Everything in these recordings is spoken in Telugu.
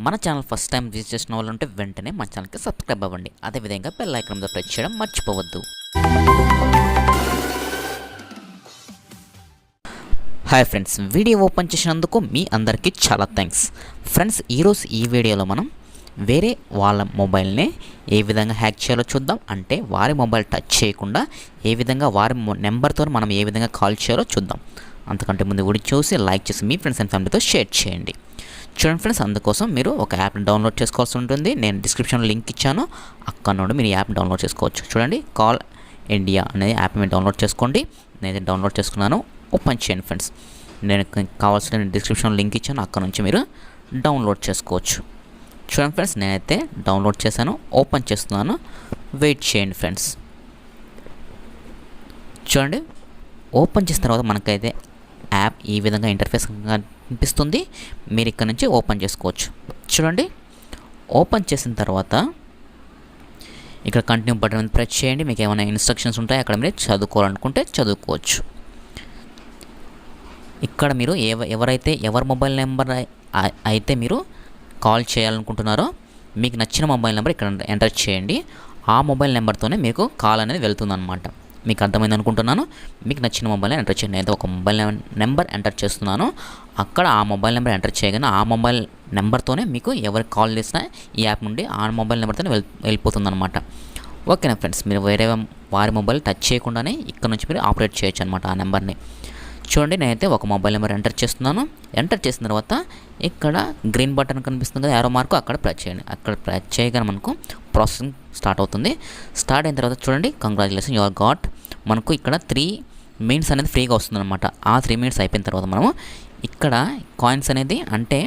మన ఛానల్ ఫస్ట్ టైం విజిట్ చేసిన వాళ్ళు ఉంటే వెంటనే మన ఛానల్కి సబ్స్క్రైబ్ అవ్వండి. అదేవిధంగా బెల్ ఐకాన్ మీద ప్రెస్ చేయడం మర్చిపోవద్దు. హాయ్ ఫ్రెండ్స్, వీడియో ఓపెన్ చేసినందుకు మీ అందరికీ చాలా థ్యాంక్స్. ఫ్రెండ్స్, ఈరోజు ఈ వీడియోలో మనం వేరే వాళ్ళ మొబైల్ని ఏ విధంగా హ్యాక్ చేయాలో చూద్దాం. అంటే వారి మొబైల్ టచ్ చేయకుండా ఏ విధంగా వారి నెంబర్తో మనం ఏ విధంగా కాల్ చేయాలో చూద్దాం. అంతకంటే ముందు వీడియో చూసి లైక్ చేసి మీ ఫ్రెండ్స్ అండ్ ఫ్యామిలీతో షేర్ చేయండి. చూడండి ఫ్రెండ్స్, అందుకోసం మీరు ఒక యాప్ని డౌన్లోడ్ చేసుకోవాల్సి ఉంటుంది. నేను డిస్క్రిప్షన్లో లింక్ ఇచ్చాను, అక్కడ నుండి మీరు ఈ యాప్ డౌన్లోడ్ చేసుకోవచ్చు. చూడండి, కాల్ ఇండియా అనే యాప్ మీరు డౌన్లోడ్ చేసుకోండి. నేనైతే డౌన్లోడ్ చేసుకున్నాను. ఓపెన్ చేయండి ఫ్రెండ్స్. నేను కావాల్సిన డిస్క్రిప్షన్లో లింక్ ఇచ్చాను, అక్కడ నుంచి మీరు డౌన్లోడ్ చేసుకోవచ్చు. చూడండి ఫ్రెండ్స్, నేనైతే డౌన్లోడ్ చేశాను. ఓపెన్ చేస్తున్నాను. వెయిట్ చేయండి ఫ్రెండ్స్. చూడండి, ఓపెన్ చేసిన తర్వాత మనకైతే యాప్ ఈ విధంగా ఇంటర్ఫేస్ కనిపిస్తుంది. మీరు ఇక్కడ నుంచి ఓపెన్ చేసుకోవచ్చు. చూడండి, ఓపెన్ చేసిన తర్వాత ఇక్కడ కంటిన్యూ బటన్ మీద ప్రెస్ చేయండి. మీకు ఏమైనా ఇన్స్ట్రక్షన్స్ ఉంటాయి, అక్కడ మీరు చదువుకోవాలనుకుంటే చదువుకోవచ్చు. ఇక్కడ మీరు ఎవరి మొబైల్ నెంబర్ అయితే మీరు కాల్ చేయాలనుకుంటున్నారో మీకు నచ్చిన మొబైల్ నెంబర్ ఇక్కడ ఎంటర్ చేయండి. ఆ మొబైల్ నెంబర్తోనే మీకు కాల్ అనేది వెళ్తుందన్నమాట. మీకు అర్థమైంది అనుకుంటున్నాను. మీకు నచ్చిన మొబైల్ ఎంటర్ చేయండి. అయితే ఒక మొబైల్ నెంబర్ ఎంటర్ చేస్తున్నాను. అక్కడ ఆ మొబైల్ నెంబర్ ఎంటర్ చేయగానే ఆ మొబైల్ నెంబర్తోనే మీకు ఎవరికి కాల్ చేసినా ఈ యాప్ నుండి ఆ మొబైల్ నెంబర్తోనే వెళ్ళిపోతుందన్నమాట. ఓకేనా ఫ్రెండ్స్, మీరు వేరే వారి మొబైల్ టచ్ చేయకుండానే ఇక్కడ నుంచి మీరు ఆపరేట్ చేయొచ్చు అనమాట ఆ నెంబర్ని. చూడండి, నేనైతే ఒక మొబైల్ నెంబర్ ఎంటర్ చేస్తున్నాను. ఎంటర్ చేసిన తర్వాత ఇక్కడ గ్రీన్ బటన్ కనిపిస్తుంది కదా, యారో మార్కు, అక్కడ ప్రెస్ చేయండి. అక్కడ ప్రెస్ చేయగానే మనకు ప్రాసెసింగ్ స్టార్ట్ అవుతుంది. స్టార్ట్ అయిన తర్వాత చూడండి, కంగ్రాచులేషన్, యు ఆర్ గాట్. మనకు ఇక్కడ 3 మినిట్స్ అనేది ఫ్రీగా వస్తుందన్నమాట. ఆ 3 మినిట్స్ అయిపోయిన తర్వాత మనము ఇక్కడ కాయిన్స్ అనేది, అంటే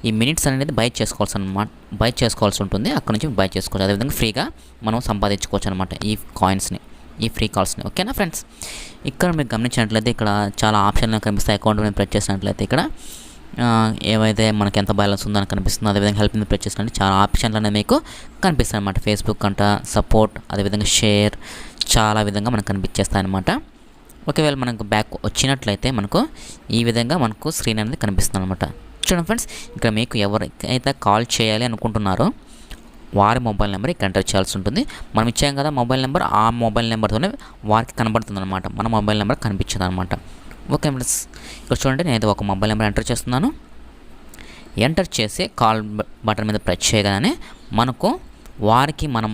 ఈ మినిట్స్ అనేది బై చేసుకోవాల్సి ఉంటుంది. అక్కడ నుంచి బై చేసుకోవచ్చు. అదేవిధంగా ఫ్రీగా మనం సంపాదించుకోవచ్చు అనమాట ఈ కాయిన్స్ని, ఈ ఫ్రీ కాల్స్ని. ఓకేనా ఫ్రెండ్స్, ఇక్కడ మీరు గమనించినట్లయితే ఇక్కడ చాలా ఆప్షన్లు కనిపిస్తాయి. అకౌంట్ మీద ప్రెస్ చేసినట్లయితే ఇక్కడ ఏవైతే మనకి ఎంత బ్యాలెన్స్ ఉందో అని కనిపిస్తుంది. అదేవిధంగా హెల్ప్ మీద ప్రెస్ చేసినట్టు చాలా ఆప్షన్లు అనేవి మీకు కనిపిస్తాయి అనమాట. ఫేస్బుక్ అంట, సపోర్ట్, అదేవిధంగా షేర్, చాలా విధంగా మనకు కనిపించేస్తాయి అనమాట. ఒకవేళ మనకు బ్యాక్ వచ్చినట్లయితే మనకు ఈ విధంగా మనకు స్క్రీన్ అనేది కనిపిస్తుంది అనమాట. చూడండి ఫ్రెండ్స్, ఇక్కడ మీకు ఎవరికైతే కాల్ చేయాలి అనుకుంటున్నారో వారి మొబైల్ నెంబర్ ఇక్కడ ఎంటర్ చేయాల్సి ఉంటుంది. మనం ఇచ్చాం కదా మొబైల్ నెంబర్, ఆ మొబైల్ నెంబర్తోనే వారికి కనబడుతుంది అనమాట. మన మొబైల్ నెంబర్ కనిపించదు అనమాట. ఓకే ఫ్రెండ్స్, ఇక్కడ చూడండి, నేనైతే ఒక మొబైల్ నెంబర్ ఎంటర్ చేస్తున్నాను. ఎంటర్ చేసి కాల్ బటన్ మీద ప్రెస్ చేయగానే మనకు వారికి మనం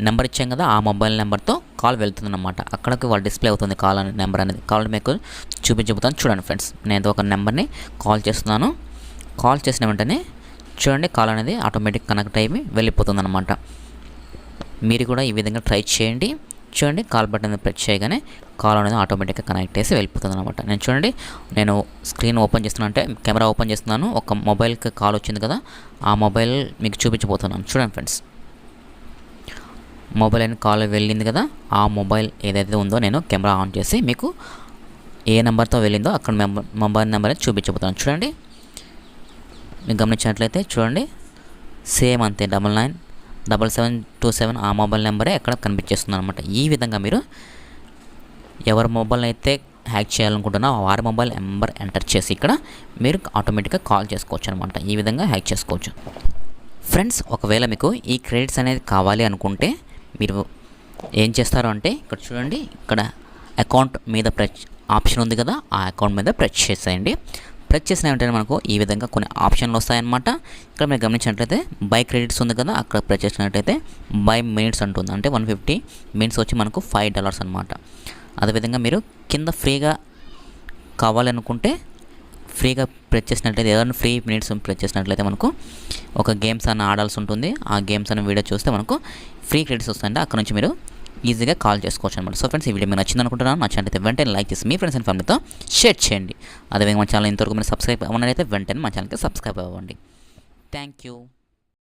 నెంబర్ ఇచ్చాం కదా, ఆ మొబైల్ నెంబర్తో కాల్ వెళ్తుంది అనమాట. అక్కడికి వాళ్ళు డిస్ప్లే అవుతుంది కాల్ నెంబర్ అనేది. కాల్ మీకు చూపించబోతాను. చూడండి ఫ్రెండ్స్, నేను ఒక నెంబర్ని కాల్ చేస్తున్నాను. కాల్ చేసిన వెంటనే చూడండి, కాల్ అనేది ఆటోమేటిక్ కనెక్ట్ అయ్యి వెళ్ళిపోతుంది అనమాట. మీరు కూడా ఈ విధంగా ట్రై చేయండి. చూడండి, కాల్ బటన్ ప్రెస్ చేయగానే కాల్ అనేది ఆటోమేటిక్గా కనెక్ట్ చేసి వెళ్ళిపోతుంది అనమాట. నేను స్క్రీన్ ఓపెన్ చేస్తున్నా, అంటే కెమెరా ఓపెన్ చేస్తున్నాను. ఒక మొబైల్కి కాల్ వచ్చింది కదా, ఆ మొబైల్ మీకు చూపించబోతున్నాను. చూడండి ఫ్రెండ్స్, మొబైల్ అని కాల్ వెళ్ళింది కదా, ఆ మొబైల్ ఏదైతే ఉందో నేను కెమెరా ఆన్ చేసి మీకు ఏ నెంబర్తో వెళ్ళిందో అక్కడ మొబైల్ నెంబర్ అనేది చూపించబోతున్నాను. చూడండి, మీకు గమనించినట్లయితే చూడండి, సేమ్ అంతే 997727 ఆ మొబైల్ నెంబరే ఎక్కడ కనిపించేస్తుంది అనమాట. ఈ విధంగా మీరు ఎవరి మొబైల్ అయితే హ్యాక్ చేయాలనుకుంటున్నా వారి మొబైల్ నెంబర్ ఎంటర్ చేసి ఇక్కడ మీరు ఆటోమేటిక్గా కాల్ చేసుకోవచ్చు అనమాట. ఈ విధంగా హ్యాక్ చేసుకోవచ్చు. ఫ్రెండ్స్, ఒకవేళ మీకు ఈ క్రెడిట్స్ అనేది కావాలి అనుకుంటే మీరు ఏం చేస్తారు అంటే ఇక్కడ చూడండి, ఇక్కడ అకౌంట్ మీద ఆప్షన్ ఉంది కదా, ఆ అకౌంట్ మీద ప్రెస్ చేసేయండి. ప్రెస్ చేసిన వెంటనే మనకు ఈ విధంగా కొన్ని ఆప్షన్లు వస్తాయన్నమాట. ఇక్కడ మీరు గమనించినట్లయితే బై క్రెడిట్స్ ఉంది కదా, అక్కడ ప్రెస్ చేసినట్లయితే బై మినిట్స్ అంటుంది. అంటే 150 మినిట్స్ వచ్చి మనకు $5 అనమాట. అదేవిధంగా మీరు కింద ఫ్రీగా కావాలనుకుంటే ఫ్రీగా ప్రెస్ చేసినట్లయితే, ఏదైనా ఫ్రీ మినిట్స్ ప్రెస్ చేసినట్లయితే మనకు ఒక గేమ్స్ అన్న ఆడాల్సి ఉంటుంది. ఆ గేమ్స్ అన్న వీడియో చూస్తే మనకు ఫ్రీ క్రెడిట్స్ వస్తాయంటే అక్కడ నుంచి మీరు ఈజీగా కాల్ చేసుకోవచ్చు అనమాట. సో ఫ్రెండ్స్, ఈ వీడియో మీకు నచ్చింది అనుకుంటున్నాను. నచ్చినట్లయితే వెంటనే లైక్ చేసి మీ ఫ్రెండ్స్ అండ్ ఫ్యామిలీతో షేర్ చేయండి. అదేవిధంగా మన ఛానల్ ఇంతవరకు మీరు సబ్స్క్రైబ్ అవ్వనైతే వెంటనే మన ఛానల్కి సబ్స్క్రైబ్ అవ్వండి. Thank you.